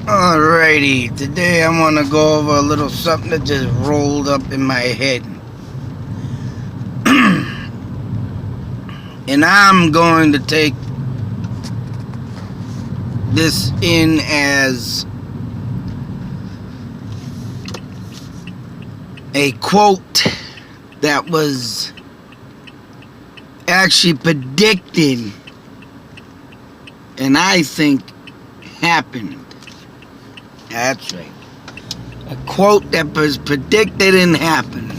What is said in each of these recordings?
Alrighty, today I want to go over a little something that just rolled up in my head. And I'm going to take this in as a quote that was actually predicted and I think happened. That's right. A quote that was predicted and happened.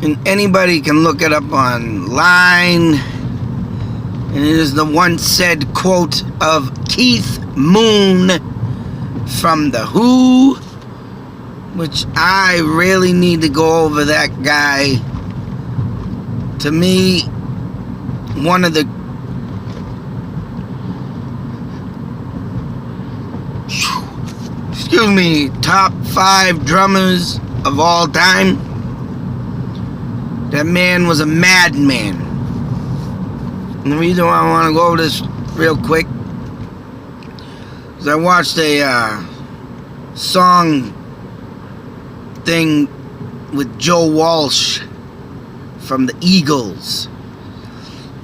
And anybody can look it up online. And it is the once said quote of Keith Moon from The Who, which I really need to go over that guy. To me, one of the top 5 drummers of all time. That man was a madman. And the reason why I want to go over this real quick is I watched a song thing with Joe Walsh from the Eagles.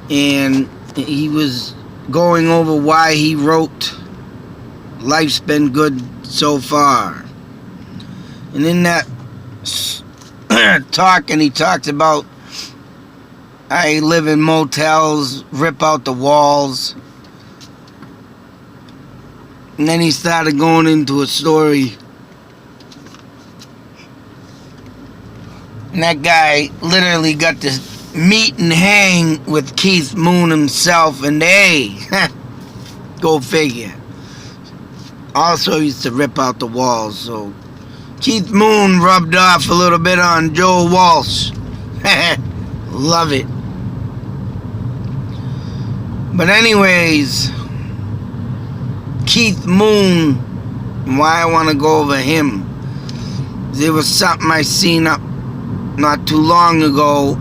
And he was going over why he wrote Life's Been Good So Far. And in that talk, and he talked about I live in motels, rip out the walls. And then he started going into a story. And that guy literally got to meet and hang with Keith Moon himself, and they, go figure, also used to rip out the walls. So Keith Moon rubbed off a little bit on Joe Walsh. Love it. But anyways, Keith Moon, why I want to go over him, there was something I seen up not too long ago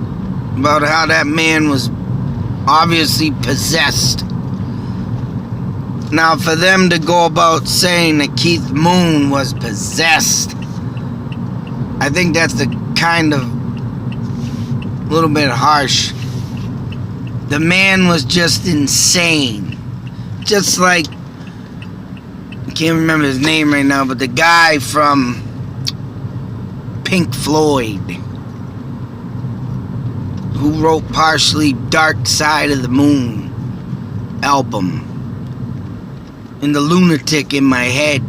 about how that man was obviously possessed. Now, for them to go about saying that Keith Moon was possessed, I think that's the kind of little bit harsh. The man was just insane. Just like, I can't remember his name right now, but the guy from Pink Floyd, who wrote partially Dark Side of the Moon album, and the lunatic in my head.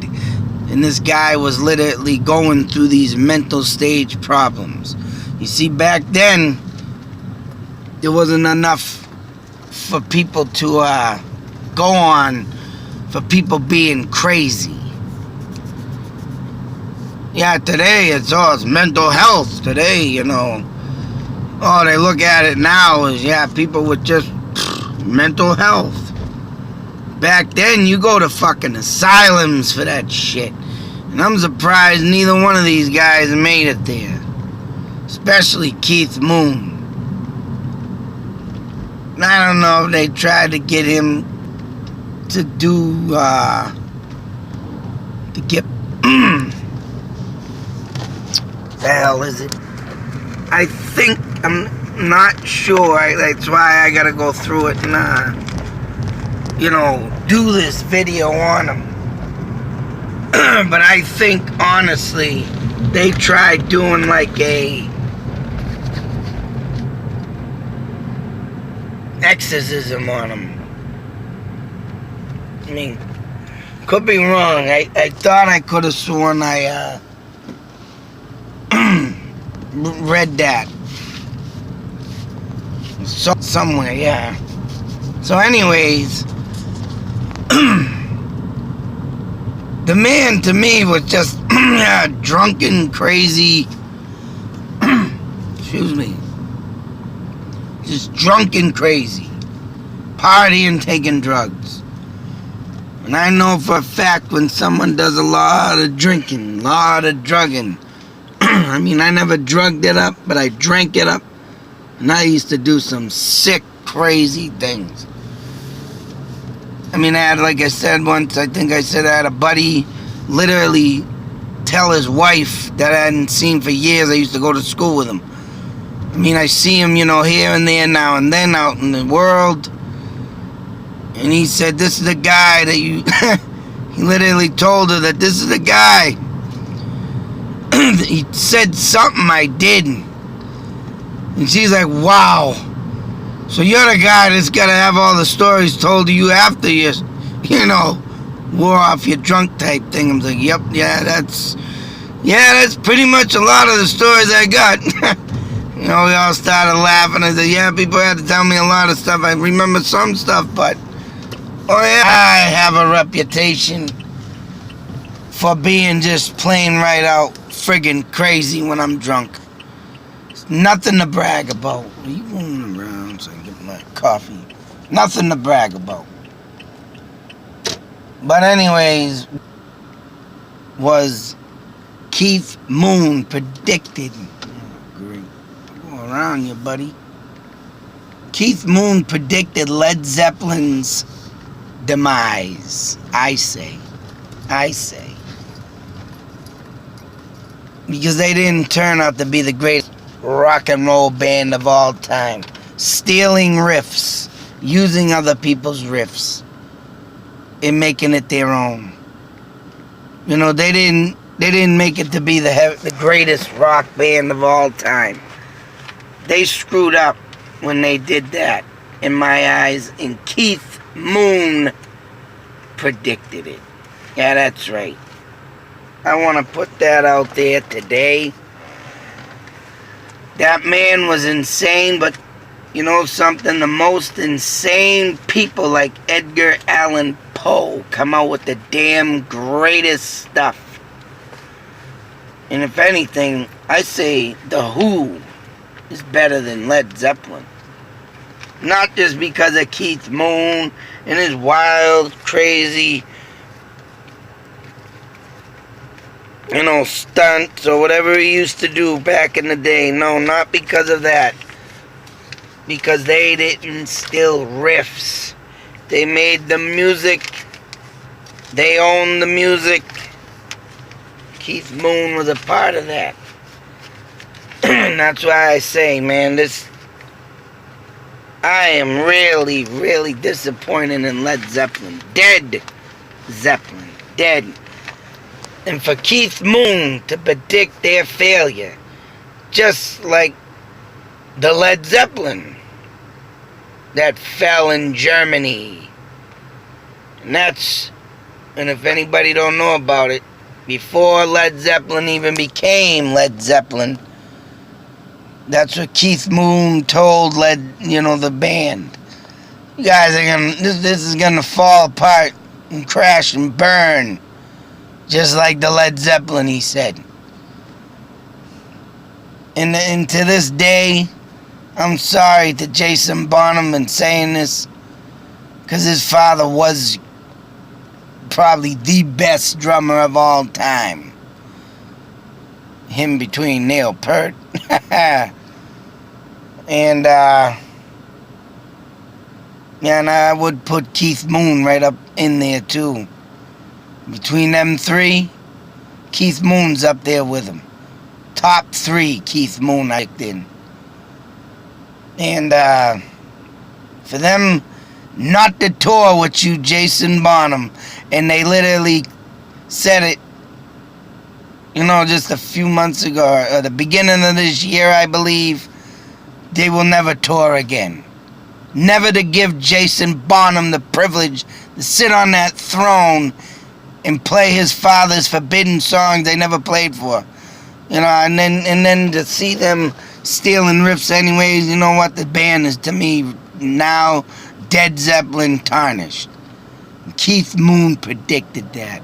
And this guy was literally going through these mental stage problems. You see, back then, there wasn't enough for people to go on for people being crazy. Yeah, today it's mental health. Today, they look at it now as, people with just mental health. Back then, you go to fucking asylums for that shit. And I'm surprised neither one of these guys made it there. Especially Keith Moon. And I don't know if they tried to get him to do, to get, the hell is it? I think, I'm not sure. That's why I gotta go through it and, do this video on them. But I think, honestly, they tried doing like a exorcism on him. I mean, could be wrong. I thought I could have sworn I read that somewhere, yeah. So anyways, the man to me was just drunken, crazy, excuse me, just drunken, crazy, partying, taking drugs. And I know for a fact when someone does a lot of drinking, a lot of drugging, I mean, I never drugged it up, but I drank it up, and I used to do some sick, crazy things. I mean, I had, like I said once, I think I said I had a buddy literally tell his wife that I hadn't seen for years. I used to go to school with him. I mean, I see him, you know, here and there now and then out in the world. And he said, this is the guy that you... He literally told her that this is the guy. He said something I didn't. And she's like, wow. So you're the guy that's got to have all the stories told to you after you know, wore off your drunk type thing. I'm like, yep, that's pretty much a lot of the stories I got. You know, we all started laughing. I said, yeah, people had to tell me a lot of stuff. I remember some stuff, but, oh yeah, I have a reputation for being just plain right out friggin' crazy when I'm drunk. It's nothing to brag about. Are you moving around so I can get my coffee? Nothing to brag about. But anyways, was Keith Moon predicted... Oh, great. Go around you, buddy. Keith Moon predicted Led Zeppelin's demise. I say. Because they didn't turn out to be the greatest rock and roll band of all time. Stealing riffs. Using other people's riffs. And making it their own. You know, they didn't make it to be the greatest rock band of all time. They screwed up when they did that, in my eyes, and Keith Moon predicted it. Yeah, that's right. I want to put that out there today. That man was insane, but you know something? The most insane people like Edgar Allan Poe come out with the damn greatest stuff. And if anything, I say The Who is better than Led Zeppelin. Not just because of Keith Moon and his wild, crazy, you know, stunts or whatever he used to do back in the day. No, not because of that. Because they didn't steal riffs. They made the music. They owned the music. Keith Moon was a part of that. And that's why I say, man, I am really, really disappointed in Led Zeppelin. Dead Zeppelin. Dead. And for Keith Moon to predict their failure, just like the Led Zeppelin that fell in Germany. And if anybody don't know about it, before Led Zeppelin even became Led Zeppelin, that's what Keith Moon told the band. You guys are this is gonna fall apart and crash and burn. Just like the Led Zeppelin, he said. And to this day, I'm sorry to Jason Bonham in saying this, because his father was probably the best drummer of all time. Him between Neil Peart. And I would put Keith Moon right up in there too. Between them three, Keith Moon's up there with him. Top 3 Keith Moon I picked in. And for them not to tour with you, Jason Bonham, and they literally said it, just a few months ago, or the beginning of this year, I believe, they will never tour again. Never to give Jason Bonham the privilege to sit on that throne and play his father's forbidden songs they never played for. And then to see them stealing riffs anyways, you know what? The band is, to me, now Dead Zeppelin tarnished. Keith Moon predicted that.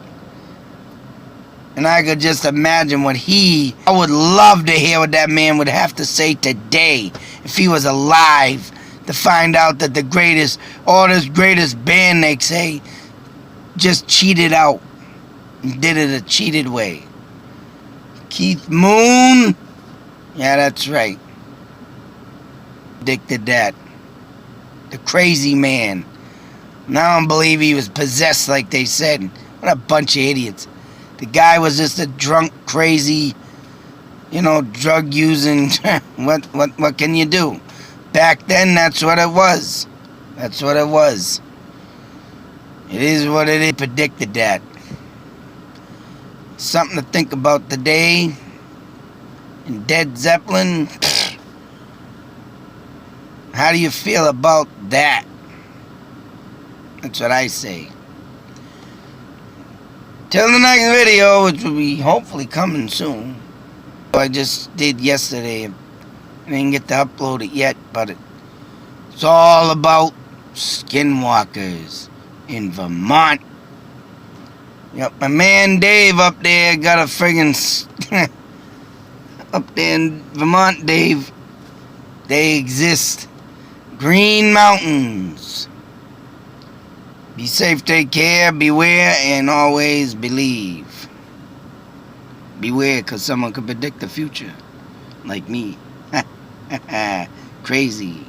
And I could just imagine I would love to hear what that man would have to say today if he was alive, to find out that this greatest band, they say, just cheated out and did it a cheated way. Keith Moon, yeah, that's right, predicted that. The crazy man. Now I don't believe he was possessed like they said. What a bunch of idiots. The guy was just a drunk, crazy, drug using. What can you do? Back then, that's what it was. That's what it was. It is what it is. Predicted that. Something to think about today. And Led Zeppelin. How do you feel about that? That's what I say. Till the next video, which will be hopefully coming soon. I just did yesterday. I didn't get to upload it yet, but it's all about skinwalkers in Vermont. Yep, my man Dave up there got a friggin' up there in Vermont, Dave. They exist. Green Mountains. Be safe, take care, beware, and always believe. Beware, because someone could predict the future. Like me. Crazy.